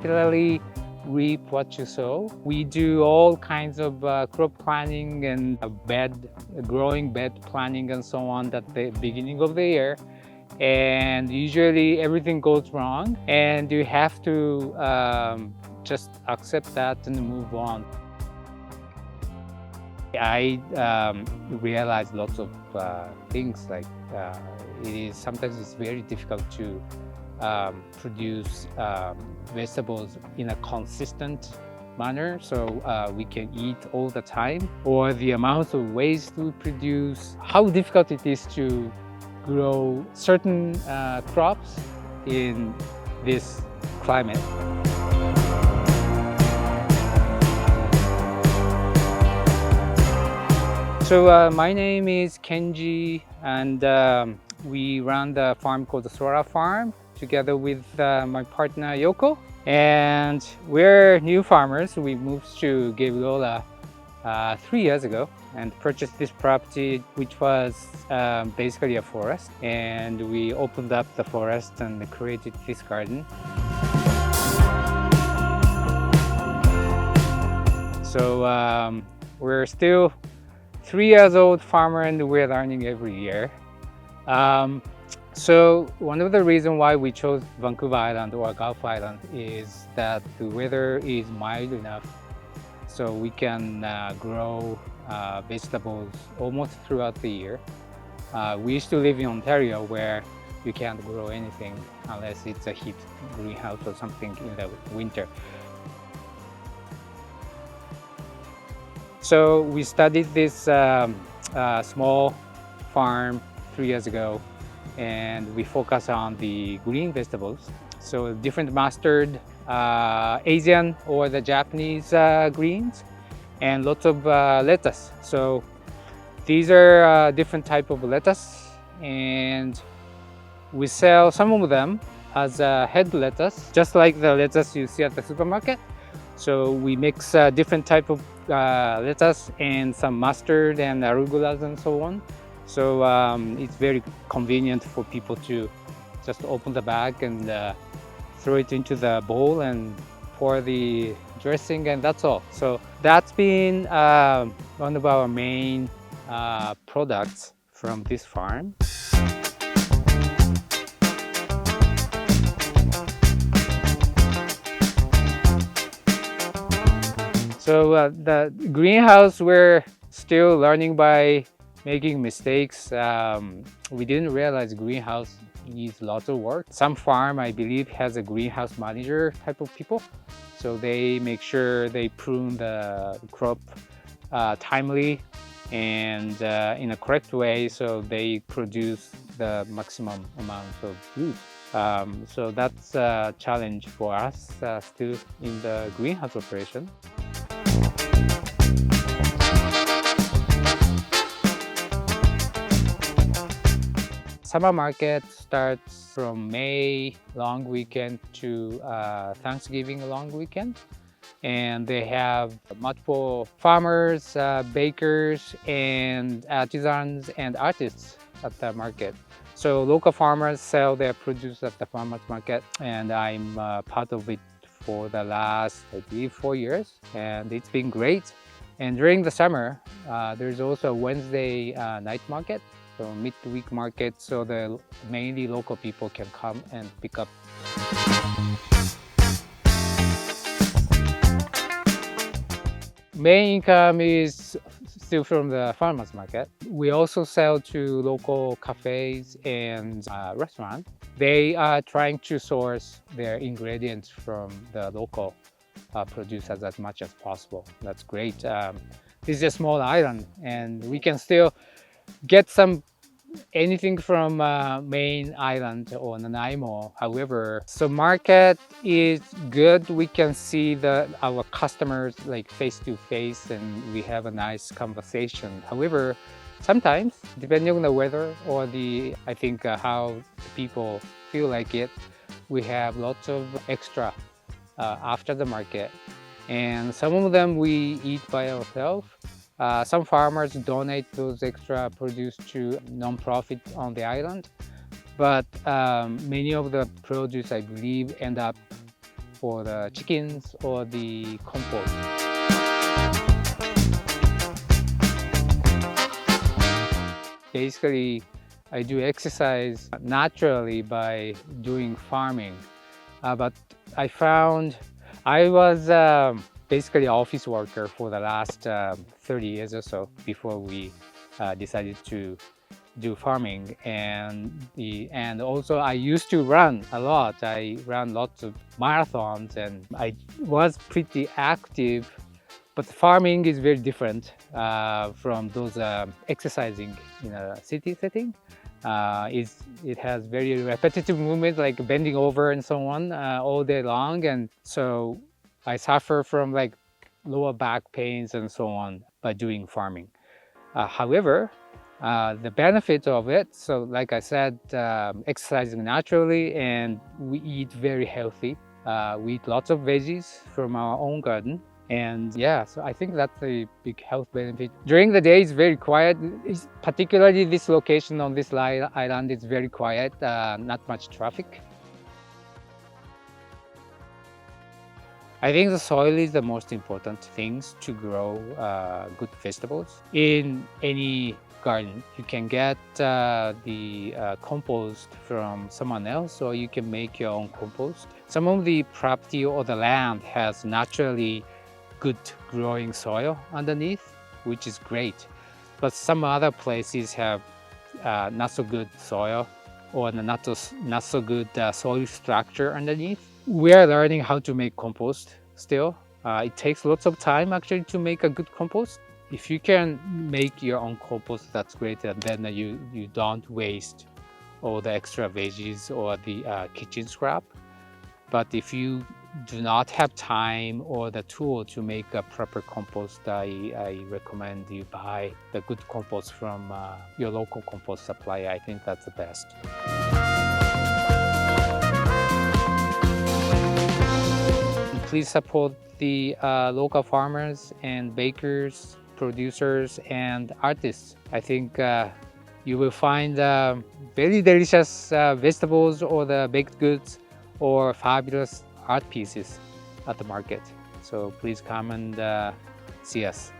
literally reap what you sow. We do all kinds of crop planning and growing bed planning and so on at the beginning of the year. And usually everything goes wrong and you have to just accept that and move on. I realized lots of things like sometimes it's very difficult to produce vegetables in a consistent manner so we can eat all the time, or the amount of waste we produce, how difficult it is to grow certain crops in this climate. So my name is Kenji, and we run the farm called the Sora Farm together with my partner Yoko. And we're new farmers. We moved to Gabriola 3 years ago and purchased this property, which was basically a forest. And we opened up the forest and created this garden. So we're still 3 years old farmer and we're learning every year. So one of the reasons why we chose Vancouver Island or Gulf Island is that the weather is mild enough so we can grow vegetables almost throughout the year. We used to live in Ontario where you can't grow anything unless it's a heat greenhouse or something in the winter. So we studied this small farm 3 years ago, and we focus on the green vegetables. So different mustard, Asian or the Japanese greens, and lots of lettuce. So these are different type of lettuce, and we sell some of them as head lettuce, just like the lettuce you see at the supermarket. So we mix different type of lettuce and some mustard and arugulas and so on. So it's very convenient for people to just open the bag and throw it into the bowl and pour the dressing, and that's all. So that's been one of our main products from this farm. So the greenhouse, we're still learning by making mistakes. We didn't realize greenhouse needs lots of work. Some farm, I believe, has a greenhouse manager type of people. So they make sure they prune the crop timely and in a correct way so they produce the maximum amount of food. So that's a challenge for us still in the greenhouse operation. Summer market starts from May long weekend to Thanksgiving long weekend. And they have multiple farmers, bakers, and artisans and artists at the market. So local farmers sell their produce at the farmers market, and I'm part of it for the last, I believe, 4 years, and it's been great. And during the summer, there's also a Wednesday night market, so midweek market, so the mainly local people can come and pick up. Main income is still from the farmers market. We also sell to local cafes and restaurants. They are trying to source their ingredients from the local producers as much as possible. That's great. This is a small island and we can still get anything from main island or Nanaimo. However, so market is good. We can see our customers like face to face and we have a nice conversation. However, sometimes depending on the weather or I think how people feel like it, we have lots of extra after the market, and some of them we eat by ourselves. Some farmers donate those extra produce to non-profit on the island, but many of the produce, I believe, end up for the chickens or the compost. Basically, I do exercise naturally by doing farming. But I found I was basically an office worker for the last 30 years or so before we decided to do farming. And also I used to run a lot. I ran lots of marathons and I was pretty active. But farming is very different from those exercising in a city setting. It has very repetitive movements like bending over and so on all day long, and so I suffer from like lower back pains and so on by doing farming. However, the benefit of it, so like I said, exercising naturally, and we eat very healthy. We eat lots of veggies from our own garden. And yeah, so I think that's a big health benefit. During the day, it's very quiet. Particularly this location on this island is very quiet, not much traffic. I think the soil is the most important things to grow good vegetables. In any garden, you can get the compost from someone else, or you can make your own compost. Some of the property or the land has naturally good growing soil underneath, which is great. But some other places have not so good soil or not so good soil structure underneath. We are learning how to make compost still. It takes lots of time actually to make a good compost. If you can make your own compost, that's great. And then you don't waste all the extra veggies or the kitchen scrap. But if you do not have time or the tool to make a proper compost, I recommend you buy the good compost from your local compost supplier. I think that's the best. Please support the local farmers and bakers, producers, and artists. I think you will find very delicious vegetables or the baked goods or fabulous art pieces at the market. So please come and see us.